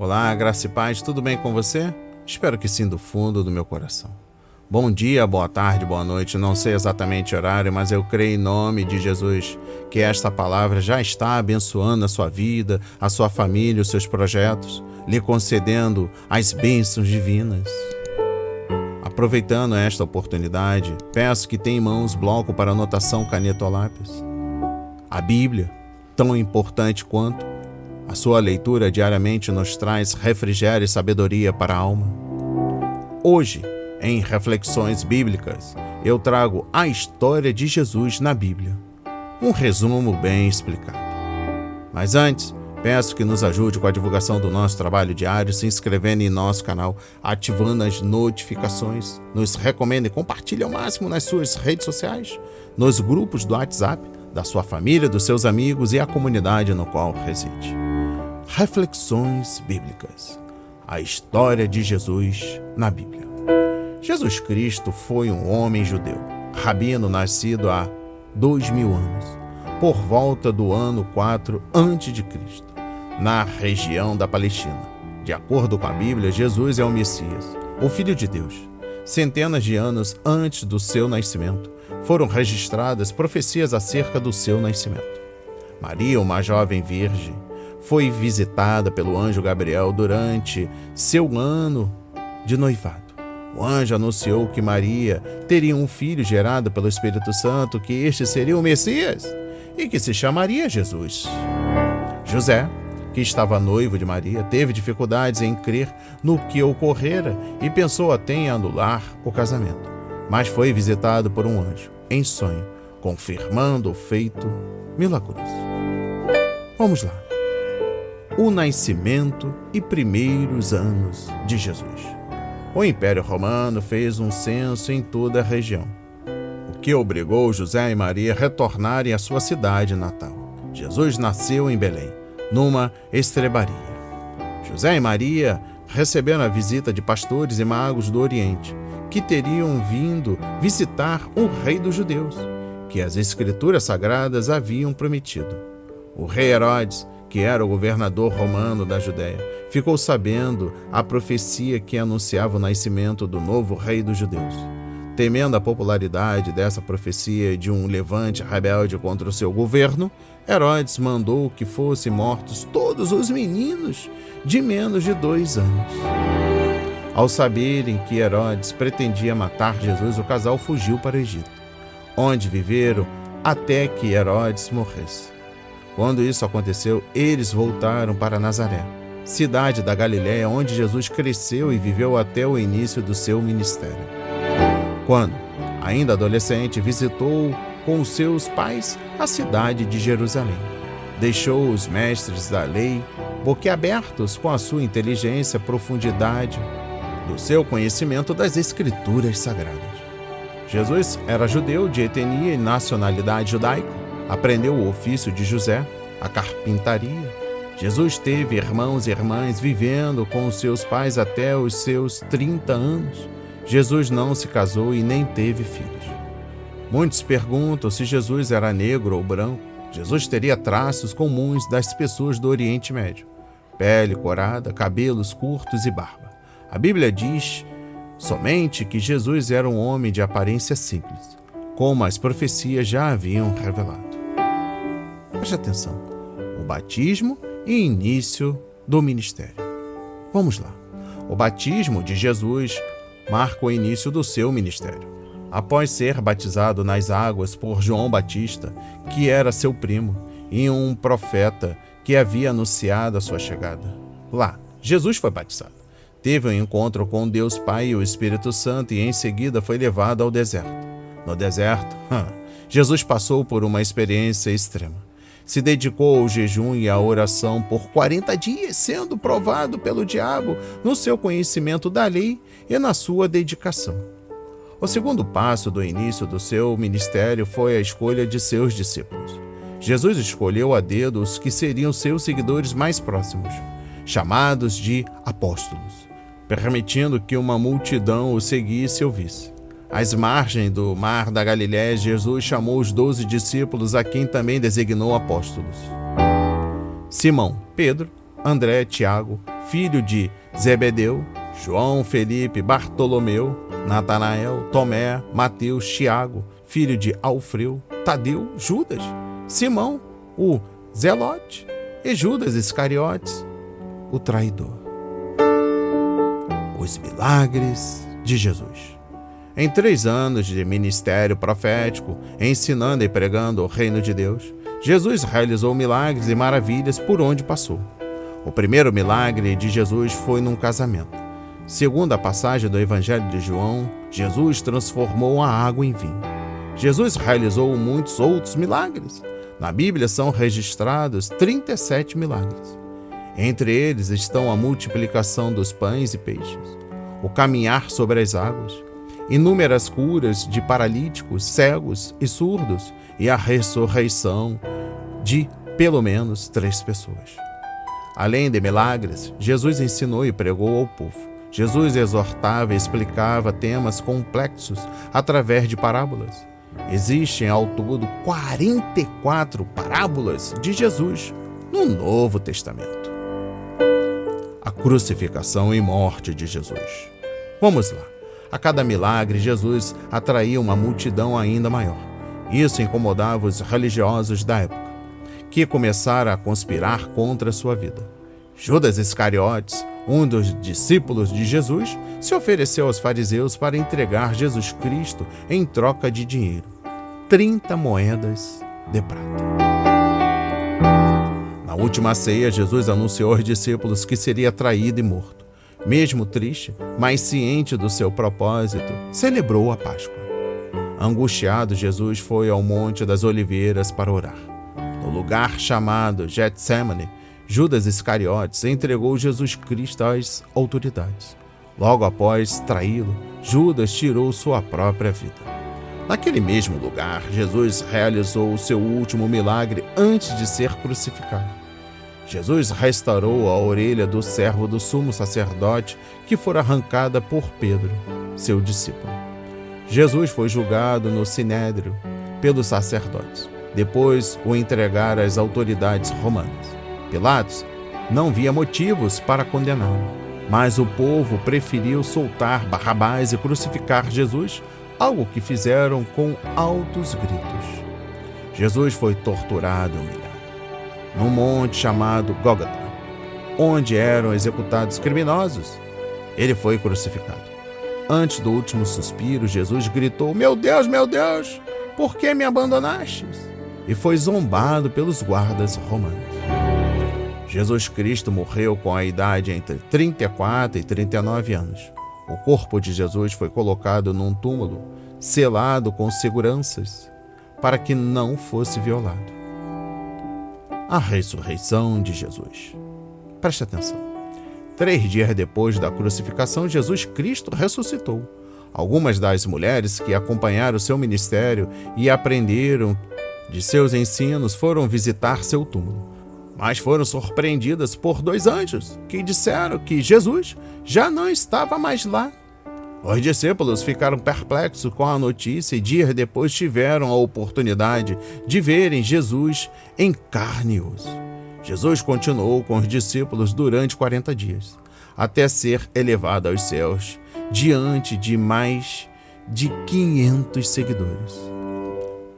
Olá, graça e paz, tudo bem com você? Espero que sim, do fundo do meu coração. Bom dia, boa tarde, boa noite, não sei exatamente o horário, mas eu creio em nome de Jesus que esta palavra já está abençoando a sua vida, a sua família, os seus projetos, lhe concedendo as bênçãos divinas. Aproveitando esta oportunidade, peço que tenha em mãos bloco para anotação, caneta ou lápis. A Bíblia, tão importante quanto, a sua leitura diariamente nos traz refrigério e sabedoria para a alma. Hoje, em Reflexões Bíblicas, eu trago a história de Jesus na Bíblia. Um resumo bem explicado. Mas antes, peço que nos ajude com a divulgação do nosso trabalho diário, se inscrevendo em nosso canal, ativando as notificações, nos recomenda e compartilhe ao máximo nas suas redes sociais, nos grupos do WhatsApp, da sua família, dos seus amigos e a comunidade no qual reside. Reflexões Bíblicas. A história de Jesus na Bíblia. Jesus Cristo foi um homem judeu, rabino nascido há 2000 anos, por volta do ano 4 a.C., na região da Palestina. De acordo com a Bíblia, Jesus é o Messias, o Filho de Deus. Centenas de anos antes do seu nascimento, foram registradas profecias acerca do seu nascimento. Maria, uma jovem virgem, foi visitada pelo anjo Gabriel durante seu ano de noivado. O anjo anunciou que Maria teria um filho gerado pelo Espírito Santo, que este seria o Messias e que se chamaria Jesus. José, que estava noivo de Maria, teve dificuldades em crer no que ocorrera e pensou até em anular o casamento, mas foi visitado por um anjo, em sonho, confirmando o feito milagroso. Vamos lá. O nascimento e primeiros anos de Jesus. O Império Romano fez um censo em toda a região, o que obrigou José e Maria a retornarem à sua cidade natal. Jesus nasceu em Belém, numa estrebaria. José e Maria receberam a visita de pastores e magos do Oriente, que teriam vindo visitar o rei dos judeus, que as escrituras sagradas haviam prometido. O rei Herodes, que era o governador romano da Judéia, ficou sabendo a profecia que anunciava o nascimento do novo rei dos judeus. Temendo a popularidade dessa profecia de um levante rebelde contra o seu governo, Herodes mandou que fossem mortos todos os meninos de menos de 2 anos. Ao saberem que Herodes pretendia matar Jesus, o casal fugiu para o Egito, onde viveram até que Herodes morresse. Quando isso aconteceu, eles voltaram para Nazaré, cidade da Galiléia, onde Jesus cresceu e viveu até o início do seu ministério. Quando, ainda adolescente, visitou com seus pais a cidade de Jerusalém. Deixou os mestres da lei boquiabertos com a sua inteligência, profundidade do seu conhecimento das escrituras sagradas. Jesus era judeu de etnia e nacionalidade judaica. Aprendeu o ofício de José, a carpintaria. Jesus teve irmãos e irmãs vivendo com os seus pais até os seus 30 anos. Jesus não se casou e nem teve filhos. Muitos perguntam se Jesus era negro ou branco. Jesus teria traços comuns das pessoas do Oriente Médio: pele corada, cabelos curtos e barba. A Bíblia diz somente que Jesus era um homem de aparência simples, como as profecias já haviam revelado. Preste atenção. O batismo e início do ministério. Vamos lá. O batismo de Jesus marca o início do seu ministério. Após ser batizado nas águas por João Batista, que era seu primo, e um profeta que havia anunciado a sua chegada. Lá, Jesus foi batizado. Teve um encontro com Deus Pai e o Espírito Santo e em seguida foi levado ao deserto. No deserto, Jesus passou por uma experiência extrema. Se dedicou ao jejum e à oração por 40 dias, sendo provado pelo diabo no seu conhecimento da lei e na sua dedicação. O segundo passo do início do seu ministério foi a escolha de seus discípulos. Jesus escolheu a dedo os que seriam seus seguidores mais próximos, chamados de apóstolos, permitindo que uma multidão o seguisse e ouvisse. Às margens do mar da Galiléia, Jesus chamou os 12 discípulos, a quem também designou apóstolos. Simão, Pedro, André, Tiago, filho de Zebedeu, João, Felipe, Bartolomeu, Natanael, Tomé, Mateus, Tiago, filho de Alfeu, Tadeu, Judas, Simão, o Zelote, e Judas Iscariotes, o traidor. Os milagres de Jesus. Em 3 anos de ministério profético, ensinando e pregando o reino de Deus, Jesus realizou milagres e maravilhas por onde passou. O primeiro milagre de Jesus foi num casamento. Segundo a passagem do Evangelho de João, Jesus transformou a água em vinho. Jesus realizou muitos outros milagres. Na Bíblia são registrados 37 milagres. Entre eles estão a multiplicação dos pães e peixes, o caminhar sobre as águas, inúmeras curas de paralíticos, cegos e surdos e a ressurreição de pelo menos 3 pessoas. Além de milagres, Jesus ensinou e pregou ao povo. Jesus exortava e explicava temas complexos através de parábolas. Existem ao todo 44 parábolas de Jesus no Novo Testamento. A crucificação e morte de Jesus. Vamos lá. A cada milagre, Jesus atraía uma multidão ainda maior. Isso incomodava os religiosos da época, que começaram a conspirar contra sua vida. Judas Iscariotes, um dos discípulos de Jesus, se ofereceu aos fariseus para entregar Jesus Cristo em troca de dinheiro, 30 moedas de prata. Na última ceia, Jesus anunciou aos discípulos que seria traído e morto. Mesmo triste, mas ciente do seu propósito, celebrou a Páscoa. Angustiado, Jesus foi ao Monte das Oliveiras para orar. No lugar chamado Getsemane, Judas Iscariotes entregou Jesus Cristo às autoridades. Logo após traí-lo, Judas tirou sua própria vida. Naquele mesmo lugar, Jesus realizou o seu último milagre antes de ser crucificado. Jesus restaurou a orelha do servo do sumo sacerdote que fora arrancada por Pedro, seu discípulo. Jesus foi julgado no sinédrio pelos sacerdotes. Depois o entregaram às autoridades romanas. Pilatos não via motivos para condená-lo, mas o povo preferiu soltar Barrabás e crucificar Jesus, algo que fizeram com altos gritos. Jesus foi torturado e humilhado num monte chamado Gólgota, onde eram executados criminosos. Ele foi crucificado. Antes do último suspiro, Jesus gritou: meu Deus, por que me abandonastes? E foi zombado pelos guardas romanos. Jesus Cristo morreu com a idade entre 34 e 39 anos. O corpo de Jesus foi colocado num túmulo, selado com seguranças, para que não fosse violado. A ressurreição de Jesus. Preste atenção. 3 dias depois da crucificação, Jesus Cristo ressuscitou. Algumas das mulheres que acompanharam seu ministério e aprenderam de seus ensinos foram visitar seu túmulo, mas foram surpreendidas por 2 anjos que disseram que Jesus já não estava mais lá. Os discípulos ficaram perplexos com a notícia e dias depois tiveram a oportunidade de verem Jesus em carne e osso. Jesus continuou com os discípulos durante 40 dias, até ser elevado aos céus, diante de mais de 500 seguidores.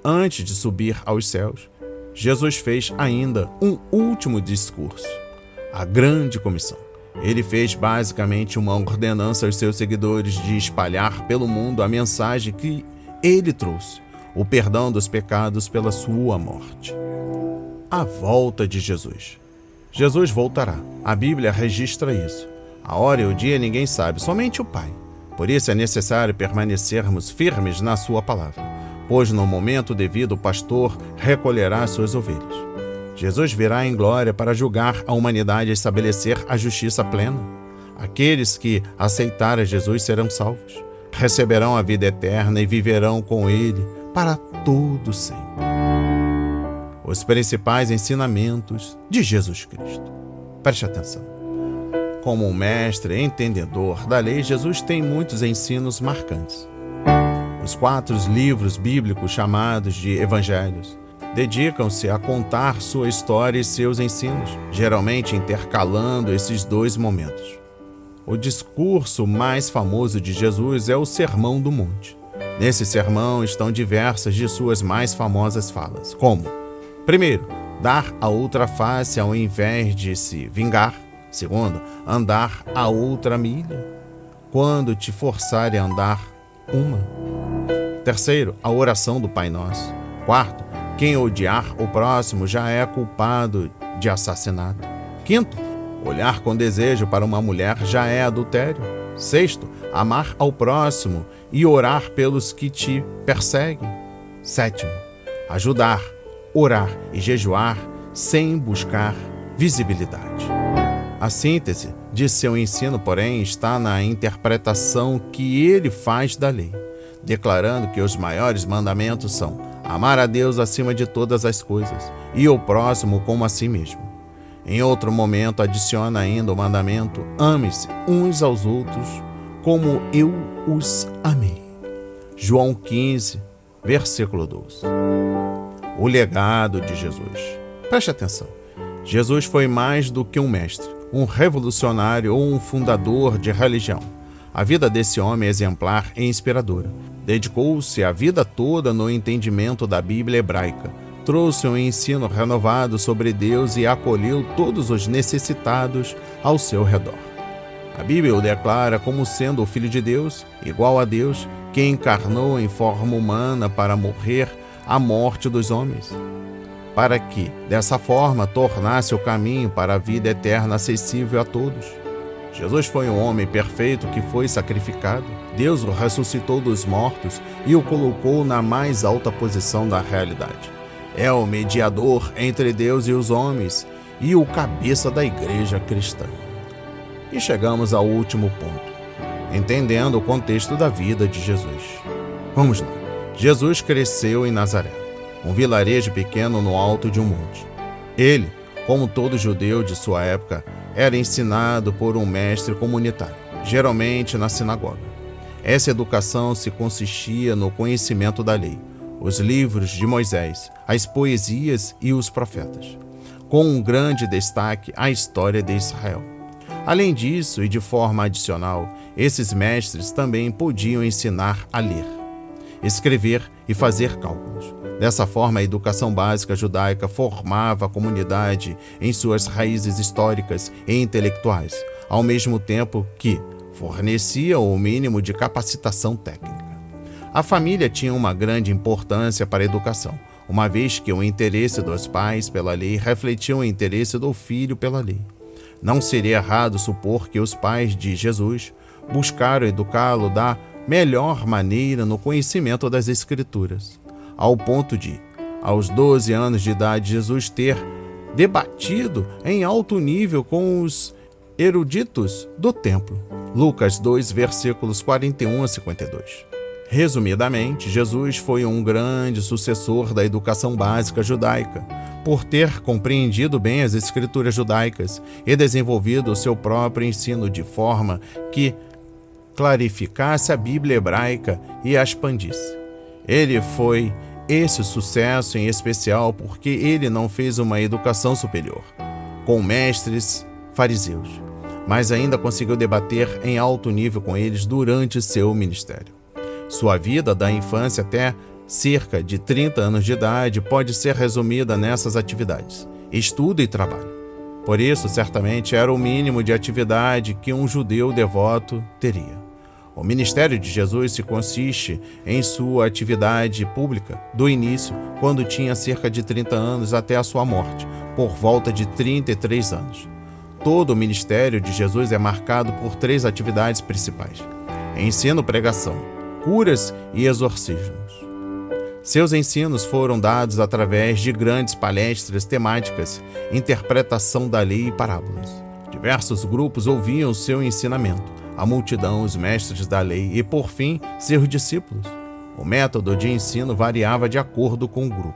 Antes de subir aos céus, Jesus fez ainda um último discurso, a Grande Comissão. Ele fez basicamente uma ordenança aos seus seguidores de espalhar pelo mundo a mensagem que ele trouxe, o perdão dos pecados pela sua morte. A volta de Jesus. Jesus voltará. A Bíblia registra isso. A hora e o dia ninguém sabe, somente o Pai. Por isso é necessário permanecermos firmes na sua palavra, pois no momento devido o pastor recolherá suas ovelhas. Jesus virá em glória para julgar a humanidade e estabelecer a justiça plena. Aqueles que aceitarem Jesus serão salvos, receberão a vida eterna e viverão com Ele para todo sempre. Os principais ensinamentos de Jesus Cristo. Preste atenção. Como um mestre entendedor da lei, Jesus tem muitos ensinos marcantes. Os 4 livros bíblicos chamados de Evangelhos dedicam-se a contar sua história e seus ensinos, geralmente intercalando esses dois momentos. O discurso mais famoso de Jesus é o Sermão do Monte. Nesse sermão estão diversas de suas mais famosas falas, como: primeiro, dar a outra face ao invés de se vingar. Segundo, andar a outra milha, quando te forçarem a andar uma. Terceiro, a oração do Pai Nosso. Quarto, quem odiar o próximo já é culpado de assassinato. Quinto, olhar com desejo para uma mulher já é adultério. Sexto, amar ao próximo e orar pelos que te perseguem. Sétimo, ajudar, orar e jejuar sem buscar visibilidade. A síntese de seu ensino, porém, está na interpretação que ele faz da lei, declarando que os maiores mandamentos são amar a Deus acima de todas as coisas e o próximo como a si mesmo. Em outro momento, adiciona ainda o mandamento: ame-se uns aos outros como eu os amei. João 15, versículo 12. O legado de Jesus. Preste atenção. Jesus foi mais do que um mestre, um revolucionário ou um fundador de religião. A vida desse homem é exemplar e inspiradora. Dedicou-se a vida toda no entendimento da Bíblia hebraica, trouxe um ensino renovado sobre Deus e acolheu todos os necessitados ao seu redor. A Bíblia o declara como sendo o Filho de Deus, igual a Deus, que encarnou em forma humana para morrer a morte dos homens, para que, dessa forma, tornasse o caminho para a vida eterna acessível a todos. Jesus foi um homem perfeito que foi sacrificado. Deus o ressuscitou dos mortos e o colocou na mais alta posição da realidade. É o mediador entre Deus e os homens e o cabeça da igreja cristã. E chegamos ao último ponto, entendendo o contexto da vida de Jesus. Vamos lá. Jesus cresceu em Nazaré, um vilarejo pequeno no alto de um monte. Ele, como todo judeu de sua época, era ensinado por um mestre comunitário, geralmente na sinagoga. Essa educação se consistia no conhecimento da lei, os livros de Moisés, as poesias e os profetas, com um grande destaque à história de Israel. Além disso, e de forma adicional, esses mestres também podiam ensinar a ler, escrever e fazer cálculos. Dessa forma, a educação básica judaica formava a comunidade em suas raízes históricas e intelectuais, ao mesmo tempo que fornecia o mínimo de capacitação técnica. A família tinha uma grande importância para a educação, uma vez que o interesse dos pais pela lei refletia o interesse do filho pela lei. Não seria errado supor que os pais de Jesus buscaram educá-lo da melhor maneira no conhecimento das Escrituras, ao ponto de, aos 12 anos de idade, Jesus ter debatido em alto nível com os eruditos do templo. Lucas 2, versículos 41 a 52. Resumidamente, Jesus foi um grande sucessor da educação básica judaica, por ter compreendido bem as escrituras judaicas e desenvolvido o seu próprio ensino de forma que clarificasse a Bíblia hebraica e a expandisse. Ele foi esse sucesso em especial porque ele não fez uma educação superior, com mestres fariseus, mas ainda conseguiu debater em alto nível com eles durante seu ministério. Sua vida da infância até cerca de 30 anos de idade pode ser resumida nessas atividades: estudo e trabalho. Por isso, certamente, era o mínimo de atividade que um judeu devoto teria. O ministério de Jesus se consiste em sua atividade pública, do início, quando tinha cerca de 30 anos, até a sua morte, por volta de 33 anos. Todo o ministério de Jesus é marcado por 3 atividades principais: ensino, pregação, curas e exorcismos. Seus ensinos foram dados através de grandes palestras temáticas, interpretação da lei e parábolas. Diversos grupos ouviam seu ensinamento, a multidão, os mestres da lei e, por fim, seus discípulos. O método de ensino variava de acordo com o grupo.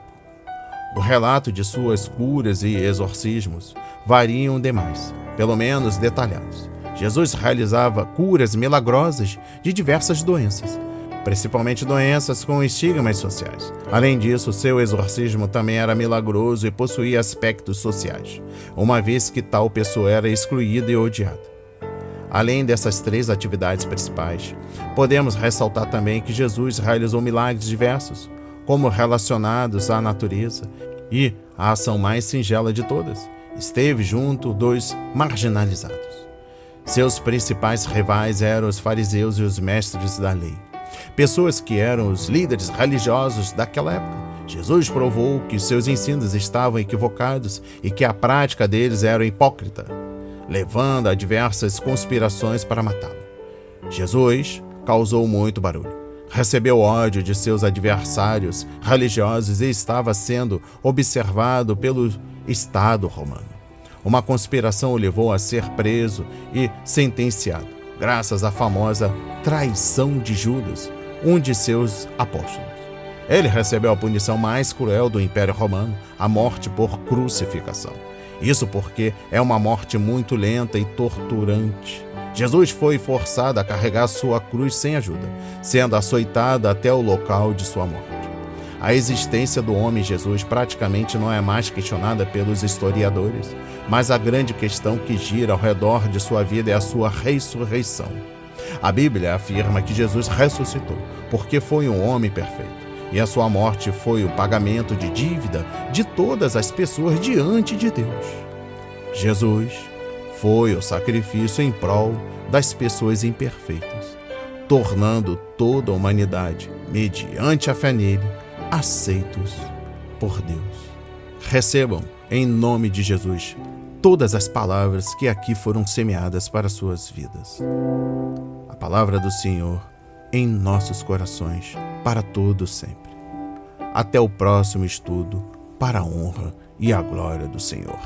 O relato de suas curas e exorcismos variam demais, pelo menos detalhados. Jesus realizava curas milagrosas de diversas doenças, principalmente doenças com estigmas sociais. Além disso, seu exorcismo também era milagroso e possuía aspectos sociais, uma vez que tal pessoa era excluída e odiada. Além dessas três atividades principais, podemos ressaltar também que Jesus realizou milagres diversos, como relacionados à natureza, e a ação mais singela de todas, esteve junto dos marginalizados. Seus principais rivais eram os fariseus e os mestres da lei, pessoas que eram os líderes religiosos daquela época. Jesus provou que seus ensinos estavam equivocados e que a prática deles era hipócrita, levando a diversas conspirações para matá-lo. Jesus causou muito barulho, recebeu ódio de seus adversários religiosos e estava sendo observado pelo Estado romano. Uma conspiração o levou a ser preso e sentenciado, graças à famosa traição de Judas, um de seus apóstolos. Ele recebeu a punição mais cruel do Império Romano, a morte por crucificação. Isso porque é uma morte muito lenta e torturante. Jesus foi forçado a carregar sua cruz sem ajuda, sendo açoitado até o local de sua morte. A existência do homem Jesus praticamente não é mais questionada pelos historiadores, mas a grande questão que gira ao redor de sua vida é a sua ressurreição. A Bíblia afirma que Jesus ressuscitou porque foi um homem perfeito, e a sua morte foi o pagamento de dívida de todas as pessoas diante de Deus. Jesus foi o sacrifício em prol das pessoas imperfeitas, tornando toda a humanidade, mediante a fé nele, aceitos por Deus. Recebam, em nome de Jesus, todas as palavras que aqui foram semeadas para suas vidas. A palavra do Senhor em nossos corações, para todos sempre. Até o próximo estudo, para a honra e a glória do Senhor.